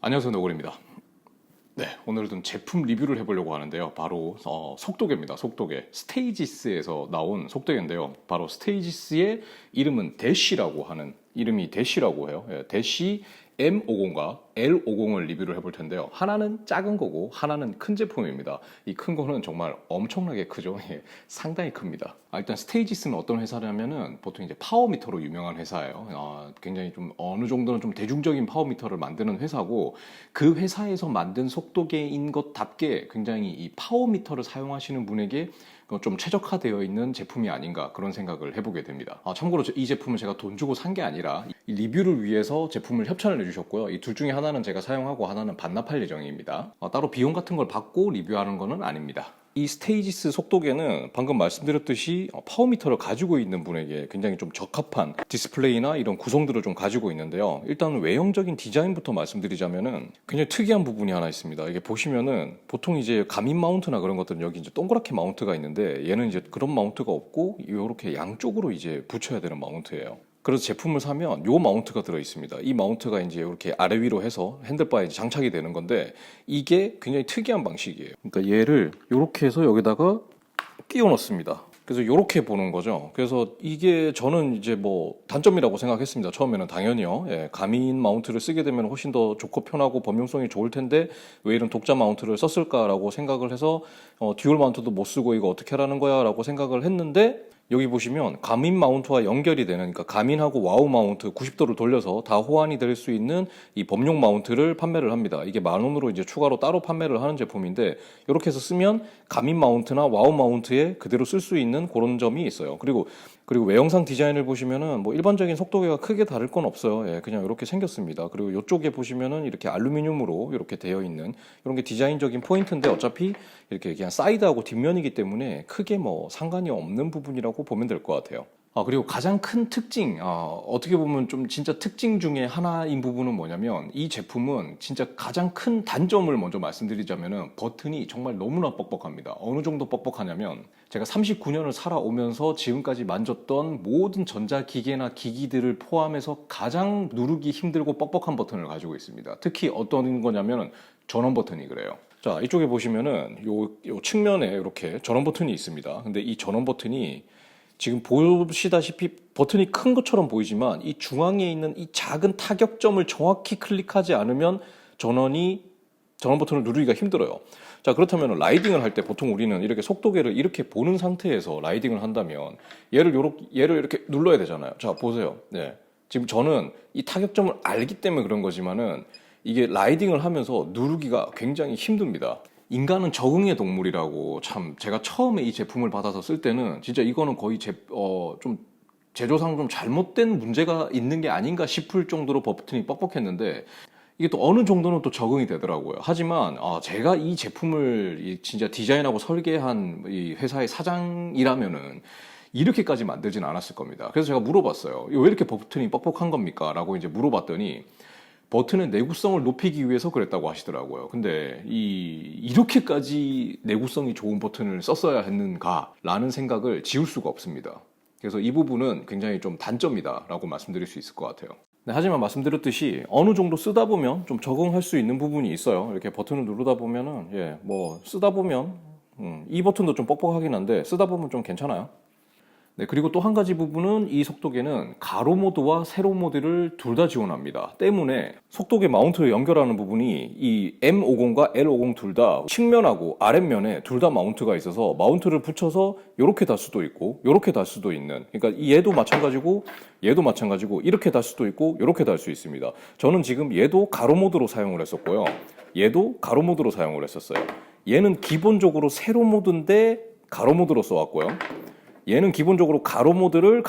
안녕하세요, 너구리입니다. 네, 오늘은 제품 리뷰를 해보려고 하는데요. 바로 속도계입니다. 속도계. 스테이지스에서 나온 속도계인데요. 바로 스테이지스의 이름은 대시라고 하는, 이름이 대시라고 해요. 예, 대시 M50과 L50을 리뷰를 해볼 텐데요. 하나는 작은 거고 하나는 큰 제품입니다. 이 큰 거는 정말 엄청나게 크죠. 예, 상당히 큽니다. 일단 스테이지스는 어떤 회사냐면은 보통 이제 파워미터로 유명한 회사예요. 굉장히 좀 어느 정도는 좀 대중적인 파워미터를 만드는 회사고, 그 회사에서 만든 속도계인 것답게 굉장히 이 파워미터를 사용하시는 분에게 좀 최적화되어 있는 제품이 아닌가, 그런 생각을 해보게 됩니다. 참고로 이 제품은 제가 돈 주고 산 게 아니라 이 리뷰를 위해서 제품을 협찬을 해주셨고요. 이 둘 중에 하나는 제가 사용하고 하나는 반납할 예정입니다. 따로 비용 같은 걸 받고 리뷰하는 거는 아닙니다. 이 스테이지스 속도계는 방금 말씀드렸듯이 파워미터를 가지고 있는 분에게 굉장히 좀 적합한 디스플레이나 이런 구성들을 좀 가지고 있는데요. 일단 외형적인 디자인부터 말씀드리자면은 굉장히 특이한 부분이 하나 있습니다. 이게 보시면은 보통 이제 가민 마운트나 그런 것들은 여기 이제 동그랗게 마운트가 있는데, 얘는 이제 그런 마운트가 없고 이렇게 양쪽으로 이제 붙여야 되는 마운트예요. 그래서 제품을 사면 요 마운트가 들어 있습니다. 이 마운트가 이제 이렇게 아래 위로 해서 핸들바에 장착이 되는 건데, 이게 굉장히 특이한 방식이에요. 그러니까 얘를 이렇게 해서 여기다가 끼워 넣습니다. 그래서 이렇게 보는 거죠. 그래서 이게 저는 이제 뭐 단점이라고 생각했습니다. 처음에는 당연히요. 예, 가민 마운트를 쓰게 되면 훨씬 더 좋고 편하고 범용성이 좋을 텐데 왜 이런 독자 마운트를 썼을까라고 생각을 해서 듀얼 마운트도 못 쓰고 이거 어떻게 하라는 거야 라고 생각을 했는데, 여기 보시면 가민 마운트와 연결이 되는, 그러니까 가민하고 와우 마운트 90도를 돌려서 다 호환이 될 수 있는 이 범용 마운트를 판매를 합니다. 이게 10,000원으로 이제 추가로 따로 판매를 하는 제품인데, 이렇게 해서 쓰면 가민 마운트나 와우 마운트에 그대로 쓸 수 있는 그런 점이 있어요. 그리고 외형상 디자인을 보시면은 뭐 일반적인 속도계가 크게 다를 건 없어요. 예, 그냥 이렇게 생겼습니다. 그리고 이쪽에 보시면은 이렇게 알루미늄으로 이렇게 되어 있는 이런 게 디자인적인 포인트인데, 어차피 이렇게 그냥 사이드하고 뒷면이기 때문에 크게 뭐 상관이 없는 부분이라고 보면 될 것 같아요. 그리고 가장 큰 특징, 어떻게 보면 좀 진짜 특징 중에 하나인 부분은 뭐냐면, 이 제품은 진짜 가장 큰 단점을 먼저 말씀드리자면은 버튼이 정말 너무나 뻑뻑합니다. 어느 정도 뻑뻑하냐면, 제가 39년을 살아오면서 지금까지 만졌던 모든 전자기계나 기기들을 포함해서 가장 누르기 힘들고 뻑뻑한 버튼을 가지고 있습니다. 특히 어떤 거냐면 전원 버튼이 그래요. 자, 이쪽에 보시면은 요 측면에 이렇게 전원 버튼이 있습니다. 근데 이 전원 버튼이 지금 보시다시피 버튼이 큰 것처럼 보이지만, 이 중앙에 있는 이 작은 타격점을 정확히 클릭하지 않으면 전원 버튼을 누르기가 힘들어요. 자, 그렇다면 라이딩을 할 때 보통 우리는 이렇게 속도계를 이렇게 보는 상태에서 라이딩을 한다면 얘를 이렇게 눌러야 되잖아요. 자, 보세요. 네. 지금 저는 이 타격점을 알기 때문에 그런 거지만은 이게 라이딩을 하면서 누르기가 굉장히 힘듭니다. 인간은 적응의 동물이라고, 참 제가 처음에 이 제품을 받아서 쓸 때는 진짜 이거는 거의 좀 제조상 좀 잘못된 문제가 있는 게 아닌가 싶을 정도로 버튼이 뻑뻑했는데, 이게 또 어느 정도는 또 적응이 되더라고요. 하지만 제가 이 제품을 진짜 디자인하고 설계한 이 회사의 사장이라면은 이렇게까지 만들진 않았을 겁니다. 그래서 제가 물어봤어요. 왜 이렇게 버튼이 뻑뻑한 겁니까? 라고 이제 물어봤더니, 버튼의 내구성을 높이기 위해서 그랬다고 하시더라고요. 근데 이렇게까지 내구성이 좋은 버튼을 썼어야 했는가라는 생각을 지울 수가 없습니다. 그래서 이 부분은 굉장히 좀 단점이다라고 말씀드릴 수 있을 것 같아요. 네, 하지만 말씀드렸듯이 어느 정도 쓰다 보면 좀 적응할 수 있는 부분이 있어요. 이렇게 버튼을 누르다 보면은 뭐 쓰다 보면 이 버튼도 좀 뻑뻑하긴 한데 쓰다 보면 좀 괜찮아요. 네, 그리고 또 한 가지 부분은 이 속도계는 가로 모드와 세로 모드를 둘 다 지원합니다. 때문에 속도계 마운트를 연결하는 부분이 이 M50과 L50 둘 다 측면하고 아랫면에 둘 다 마운트가 있어서 마운트를 붙여서 이렇게 달 수도 있고 이렇게 달 수도 있는, 그러니까 얘도 마찬가지고 이렇게 달 수도 있고 이렇게 달 수 있습니다. 저는 지금 얘도 가로 모드로 사용을 했었고요. 얘도 가로 모드로 사용을 했었어요. 얘는 기본적으로 세로 모드인데 가로 모드로 써왔고요. 얘는 기본적으로 가로 모드로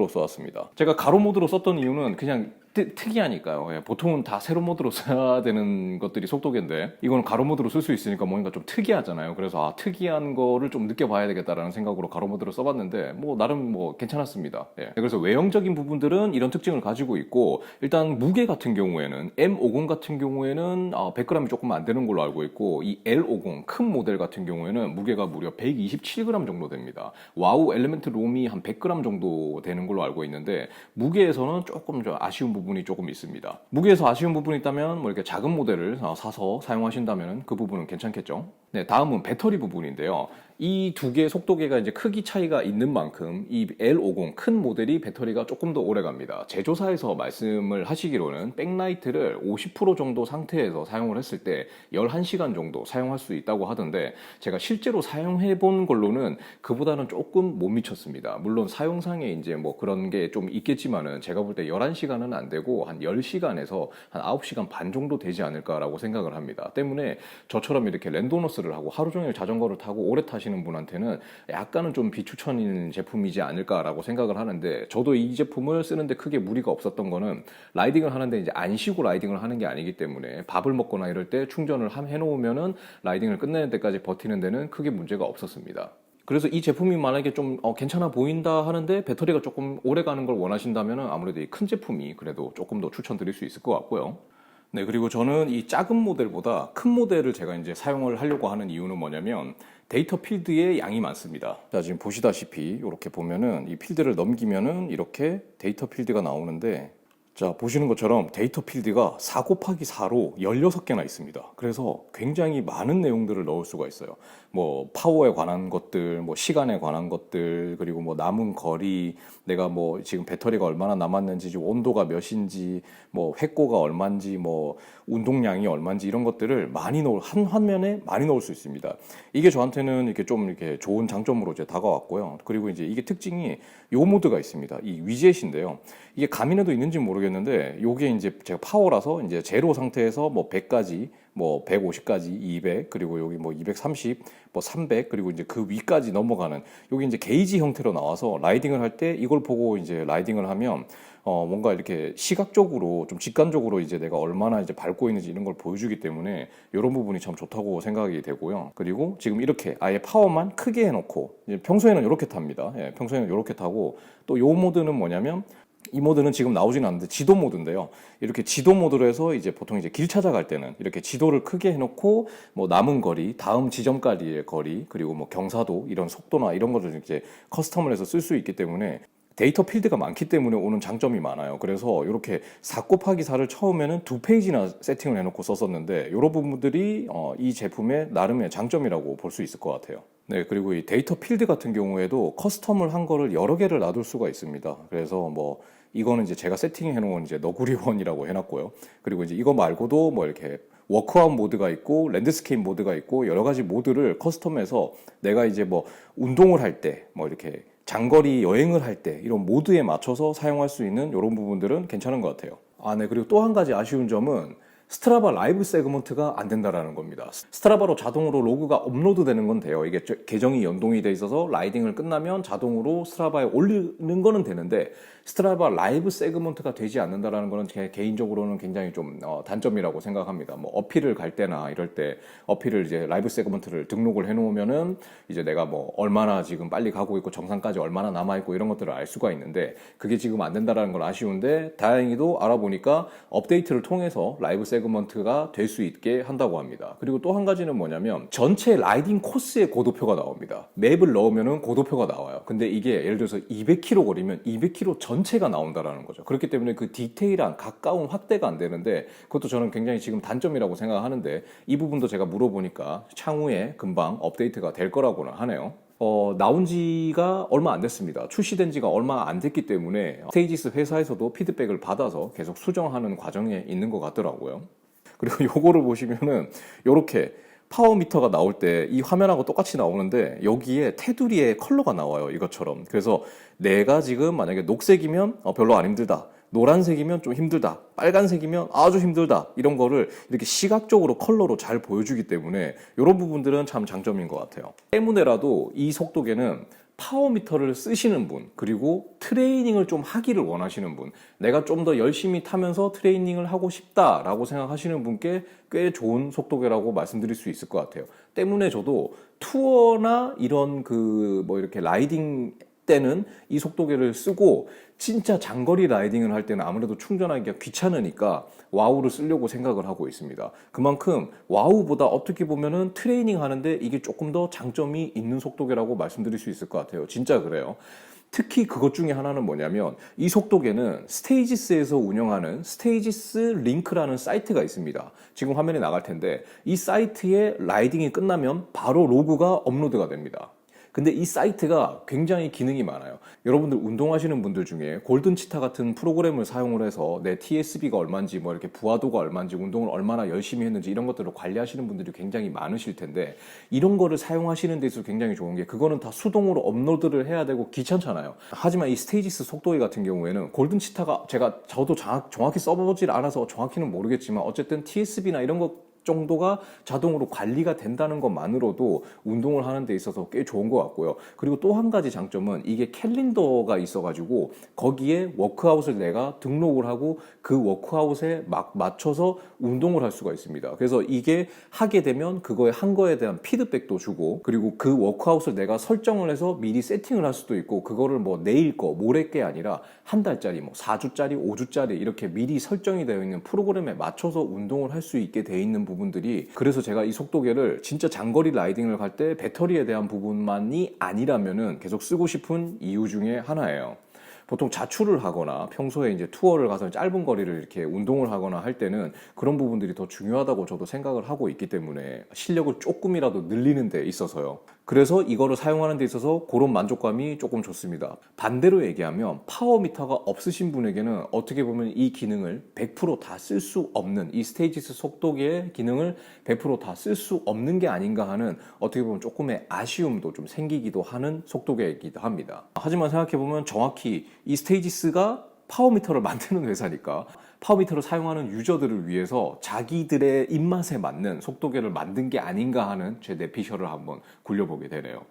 써왔습니다. 제가 가로 모드로 썼던 이유는 그냥 특이하니까요. 보통은 다 세로 모드로 써야 되는 것들이 속도계인데, 이건 가로 모드로 쓸 수 있으니까 뭔가 좀 특이하잖아요. 그래서 특이한 거를 좀 느껴봐야 되겠다라는 생각으로 가로 모드로 써봤는데, 뭐 나름 뭐 괜찮았습니다. 그래서 외형적인 부분들은 이런 특징을 가지고 있고, 일단 무게 같은 경우에는 M50 같은 경우에는 100g이 조금 안 되는 걸로 알고 있고, 이 L50 큰 모델 같은 경우에는 무게가 무려 127g 정도 됩니다. 와우 엘리멘트 롬이 한 100g 정도 되는 걸로 알고 있는데, 무게에서는 조금 좀 아쉬운 부분이 조금 있습니다. 무게에서 아쉬운 부분이 있다면 뭐 이렇게 작은 모델을 사서 사용하신다면 그 부분은 괜찮겠죠. 네, 다음은 배터리 부분인데요. 이 두 개의 속도계가 이제 크기 차이가 있는 만큼 이 L50 큰 모델이 배터리가 조금 더 오래 갑니다. 제조사에서 말씀을 하시기로는 백라이트를 50% 정도 상태에서 사용을 했을 때 11시간 정도 사용할 수 있다고 하던데, 제가 실제로 사용해 본 걸로는 그보다는 조금 못 미쳤습니다. 물론 사용상에 이제 뭐 그런 게 좀 있겠지만은 제가 볼 때 11시간은 안 되고 한 10시간에서 한 9시간 반 정도 되지 않을까라고 생각을 합니다. 때문에 저처럼 이렇게 랜도너스를 하고 하루 종일 자전거를 타고 오래 타시는 분한테는 약간은 좀 비추천인 제품이지 않을까라고 생각을 하는데, 저도 이 제품을 쓰는데 크게 무리가 없었던 거는 라이딩을 하는데 이제 안 쉬고 라이딩을 하는 게 아니기 때문에 밥을 먹거나 이럴 때 충전을 해놓으면은 라이딩을 끝내는 데까지 버티는 데는 크게 문제가 없었습니다. 그래서 이 제품이 만약에 좀 괜찮아 보인다 하는데 배터리가 조금 오래 가는 걸 원하신다면 아무래도 이 큰 제품이 그래도 조금 더 추천드릴 수 있을 것 같고요. 네, 그리고 저는 이 작은 모델보다 큰 모델을 제가 이제 사용을 하려고 하는 이유는 뭐냐면, 데이터 필드의 양이 많습니다. 자, 지금 보시다시피 이렇게 보면은 이 필드를 넘기면은 이렇게 데이터 필드가 나오는데, 자, 보시는 것처럼 데이터 필드가 4 곱하기 4로 16개나 있습니다. 그래서 굉장히 많은 내용들을 넣을 수가 있어요. 뭐 파워에 관한 것들, 뭐 시간에 관한 것들, 그리고 뭐 남은 거리, 내가 뭐 지금 배터리가 얼마나 남았는지, 온도가 몇인지, 뭐 획고가 얼마인지, 뭐 운동량이 얼마인지, 이런 것들을 많이 한 화면에 많이 넣을 수 있습니다. 이게 저한테는 이렇게 좀 이렇게 좋은 장점으로 이제 다가왔고요. 그리고 이제 이게 특징이 요 모드가 있습니다. 이 위젯인데요. 이게 가민에도 있는지 모르겠는데, 요게 이제 제가 파워라서 이제 제로 상태에서 뭐 100까지, 뭐 150까지, 200, 그리고 여기 뭐 230, 뭐 300, 그리고 이제 그 위까지 넘어가는, 여기 이제 게이지 형태로 나와서 라이딩을 할 때 이걸 보고 이제 라이딩을 하면 뭔가 이렇게 시각적으로 좀 직관적으로 이제 내가 얼마나 이제 밟고 있는지 이런 걸 보여주기 때문에 이런 부분이 참 좋다고 생각이 되고요. 그리고 지금 이렇게 아예 파워만 크게 해놓고, 평소에는 이렇게 탑니다. 예, 평소에는 이렇게 타고, 또 요 모드는 뭐냐면, 이 모드는 지금 나오진 않는데 지도 모드인데요. 이렇게 지도 모드로 해서 이제 보통 이제 길 찾아갈 때는 이렇게 지도를 크게 해놓고, 뭐 남은 거리, 다음 지점까지의 거리, 그리고 뭐 경사도, 이런 속도나 이런 것을 이제 커스텀을 해서 쓸 수 있기 때문에 데이터 필드가 많기 때문에 오는 장점이 많아요. 그래서 이렇게 4 곱하기 4를 처음에는 2페이지나 세팅을 해놓고 썼었는데, 이런 부분들이 이 제품의 나름의 장점이라고 볼 수 있을 것 같아요. 네, 그리고 이 데이터 필드 같은 경우에도 커스텀을 한 거를 여러 개를 놔둘 수가 있습니다. 그래서 뭐 이거는 이제 제가 세팅해 놓은 이제 너구리원이라고 해놨고요. 그리고 이제 이거 말고도 뭐 이렇게 워크아웃 모드가 있고 랜드스케이프 모드가 있고 여러 가지 모드를 커스텀해서 내가 이제 뭐 운동을 할 때, 뭐 이렇게 장거리 여행을 할 때 이런 모드에 맞춰서 사용할 수 있는 이런 부분들은 괜찮은 것 같아요. 아, 네. 그리고 또 한 가지 아쉬운 점은 스트라바 라이브 세그먼트가 안 된다라는 겁니다. 스트라바로 자동으로 로그가 업로드 되는 건 돼요. 이게 계정이 연동이 돼 있어서 라이딩을 끝나면 자동으로 스트라바에 올리는 거는 되는데, 스트라바 라이브 세그먼트가 되지 않는다라는 거는 제 개인적으로는 굉장히 좀 단점이라고 생각합니다. 뭐 어필을 갈 때나 이럴 때 어필을 이제 라이브 세그먼트를 등록을 해 놓으면은 이제 내가 뭐 얼마나 지금 빨리 가고 있고 정상까지 얼마나 남아 있고 이런 것들을 알 수가 있는데, 그게 지금 안 된다라는 건 아쉬운데, 다행히도 알아보니까 업데이트를 통해서 라이브 세그먼트가 될 수 있게 한다고 합니다. 그리고 또 한 가지는 뭐냐면, 전체 라이딩 코스의 고도표가 나옵니다. 맵을 넣으면은 고도표가 나와요. 근데 이게 예를 들어서 200km 거리면 200km 전체가 나온다라는 거죠. 그렇기 때문에 그 디테일한 가까운 확대가 안 되는데, 그것도 저는 굉장히 지금 단점이라고 생각하는데, 이 부분도 제가 물어보니까 향후에 금방 업데이트가 될 거라고는 하네요. 나온 지가 얼마 안 됐습니다. 출시된 지가 얼마 안 됐기 때문에 스테이지스 회사에서도 피드백을 받아서 계속 수정하는 과정에 있는 것 같더라고요. 그리고 요거를 보시면은 요렇게 파워미터가 나올 때 이 화면하고 똑같이 나오는데, 여기에 테두리에 컬러가 나와요, 이것처럼. 그래서 내가 지금 만약에 녹색이면 별로 안 힘들다, 노란색이면 좀 힘들다, 빨간색이면 아주 힘들다, 이런 거를 이렇게 시각적으로 컬러로 잘 보여주기 때문에 이런 부분들은 참 장점인 것 같아요. 때문에라도 이 속도계는 파워미터를 쓰시는 분, 그리고 트레이닝을 좀 하기를 원하시는 분, 내가 좀 더 열심히 타면서 트레이닝을 하고 싶다라고 생각하시는 분께 꽤 좋은 속도계라고 말씀드릴 수 있을 것 같아요. 때문에 저도 투어나 이런 뭐 이렇게 라이딩 때는 이 속도계를 쓰고, 진짜 장거리 라이딩을 할 때는 아무래도 충전하기가 귀찮으니까 와우를 쓰려고 생각을 하고 있습니다. 그만큼 와우보다 어떻게 보면은 트레이닝 하는데 이게 조금 더 장점이 있는 속도계라고 말씀드릴 수 있을 것 같아요. 진짜 그래요. 특히 그것 중에 하나는 뭐냐면 이 속도계는 스테이지스에서 운영하는 스테이지스 링크라는 사이트가 있습니다. 지금 화면에 나갈 텐데 이 사이트에 라이딩이 끝나면 바로 로그가 업로드가 됩니다. 근데 이 사이트가 굉장히 기능이 많아요. 여러분들 운동하시는 분들 중에 골든치타 같은 프로그램을 사용을 해서 내 TSB가 얼마인지 뭐 이렇게 부하도가 얼마인지 운동을 얼마나 열심히 했는지 이런 것들을 관리하시는 분들이 굉장히 많으실 텐데 이런 거를 사용하시는 데 있어서 굉장히 좋은 게 그거는 다 수동으로 업로드를 해야 되고 귀찮잖아요. 하지만 이 스테이지스 속도계 같은 경우에는 골든치타가 저도 정확히 써보질 않아서 정확히는 모르겠지만 어쨌든 TSB나 이런 것 정도가 자동으로 관리가 된다는 것만으로도 운동을 하는 데 있어서 꽤 좋은 것 같고요. 그리고 또 한 가지 장점은 이게 캘린더가 있어가지고 거기에 워크아웃을 내가 등록을 하고 그 워크아웃에 맞춰서 운동을 할 수가 있습니다. 그래서 이게 하게 되면 그거에 한 거에 대한 피드백도 주고 그리고 그 워크아웃을 내가 설정을 해서 미리 세팅을 할 수도 있고 그거를 뭐 내일 거, 모레 게 아니라 한 달짜리, 뭐 4주짜리, 5주짜리 이렇게 미리 설정이 되어 있는 프로그램에 맞춰서 운동을 할 수 있게 돼 있는 부분들이 그래서 제가 이 속도계를 진짜 장거리 라이딩을 갈 때 배터리에 대한 부분만이 아니라면은 계속 쓰고 싶은 이유 중에 하나예요. 보통 자출을 하거나 평소에 이제 투어를 가서 짧은 거리를 이렇게 운동을 하거나 할 때는 그런 부분들이 더 중요하다고 저도 생각을 하고 있기 때문에 실력을 조금이라도 늘리는 데 있어서요. 그래서 이거를 사용하는 데 있어서 그런 만족감이 조금 좋습니다. 반대로 얘기하면 파워미터가 없으신 분에게는 어떻게 보면 이 기능을 100% 다 쓸 수 없는 이 스테이지스 속도계의 기능을 100% 다 쓸 수 없는 게 아닌가 하는 어떻게 보면 조금의 아쉬움도 좀 생기기도 하는 속도계이기도 합니다. 하지만 생각해보면 정확히 이 스테이지스가 파워미터를 만드는 회사니까 파워미터를 사용하는 유저들을 위해서 자기들의 입맛에 맞는 속도계를 만든 게 아닌가 하는 제 뇌피셜을 한번 굴려보게 되네요.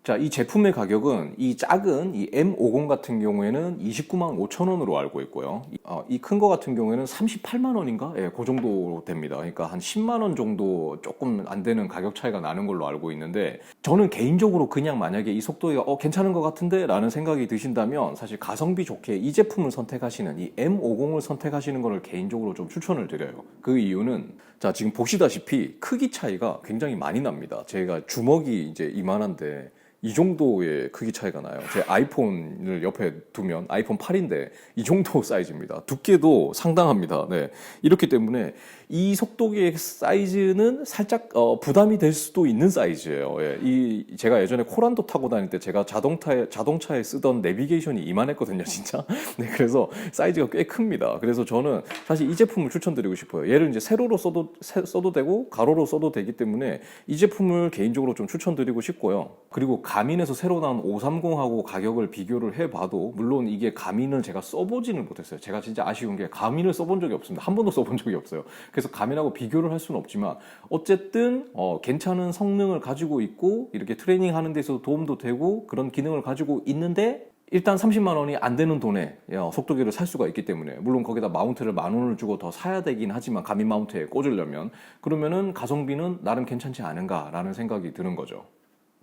자, 이 제품의 가격은 이 작은 이 M50 같은 경우에는 29만 5천 원으로 알고 있고요. 이 큰 거 같은 경우에는 38만 원인가? 예, 그 정도 됩니다. 그러니까 한 10만 원 정도 조금 안 되는 가격 차이가 나는 걸로 알고 있는데 저는 개인적으로 그냥 만약에 이 속도가 괜찮은 것 같은데 라는 생각이 드신다면 사실 가성비 좋게 이 제품을 선택하시는 이 M50을 선택하시는 것을 개인적으로 좀 추천을 드려요. 그 이유는 자, 지금 보시다시피 크기 차이가 굉장히 많이 납니다. 제가 주먹이 이제 이만한데 이 정도의 크기 차이가 나요. 제 아이폰을 옆에 두면 아이폰 8인데 이 정도 사이즈입니다. 두께도 상당합니다. 네. 이렇기 때문에 이 속도계의 사이즈는 살짝 부담이 될 수도 있는 사이즈예요. 예. 제가 예전에 코란도 타고 다닐 때 제가 자동차에 쓰던 내비게이션이 이만했거든요, 진짜. 네, 그래서 사이즈가 꽤 큽니다. 그래서 저는 사실 이 제품을 추천드리고 싶어요. 얘를 이제 세로로 써도 되고 가로로 써도 되기 때문에 이 제품을 개인적으로 좀 추천드리고 싶고요. 그리고 가민에서 새로 나온 530하고 가격을 비교를 해봐도 물론 이게 가민을 제가 써보지는 못했어요. 제가 진짜 아쉬운 게 가민을 써본 적이 없습니다. 한 번도 써본 적이 없어요. 그래서 가민하고 비교를 할 수는 없지만 어쨌든 괜찮은 성능을 가지고 있고 이렇게 트레이닝 하는 데 있어서 도움도 되고 그런 기능을 가지고 있는데 일단 30만 원이 안 되는 돈에 속도계를 살 수가 있기 때문에 물론 거기다 마운트를 10,000원을 주고 더 사야 되긴 하지만 가민 마운트에 꽂으려면 그러면은 가성비는 나름 괜찮지 않은가라는 생각이 드는 거죠.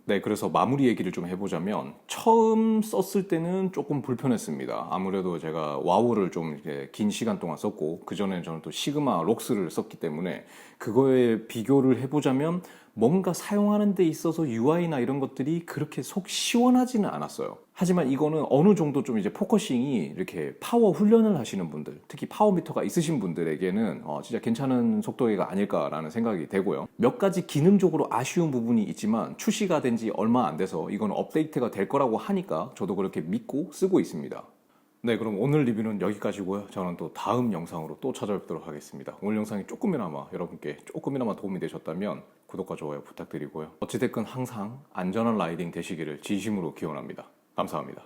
네, 그래서 마무리 얘기를 좀 해보자면 처음 썼을 때는 조금 불편했습니다. 아무래도 제가 와우를 좀 이렇게 긴 시간 동안 썼고 그 전에 저는 또 시그마 록스를 썼기 때문에 그거에 비교를 해보자면 뭔가 사용하는 데 있어서 UI나 이런 것들이 그렇게 속 시원하지는 않았어요. 하지만 이거는 어느 정도 좀 이제 포커싱이 이렇게 파워 훈련을 하시는 분들, 특히 파워미터가 있으신 분들에게는 진짜 괜찮은 속도계가 아닐까라는 생각이 되고요. 몇 가지 기능적으로 아쉬운 부분이 있지만 출시가 된 지 얼마 안 돼서 이건 업데이트가 될 거라고 하니까 저도 그렇게 믿고 쓰고 있습니다. 네, 그럼 오늘 리뷰는 여기까지고요. 저는 또 다음 영상으로 또 찾아뵙도록 하겠습니다. 오늘 영상이 조금이나마 여러분께 조금이나마 도움이 되셨다면 구독과 좋아요 부탁드리고요. 어찌됐건 항상 안전한 라이딩 되시기를 진심으로 기원합니다. 감사합니다.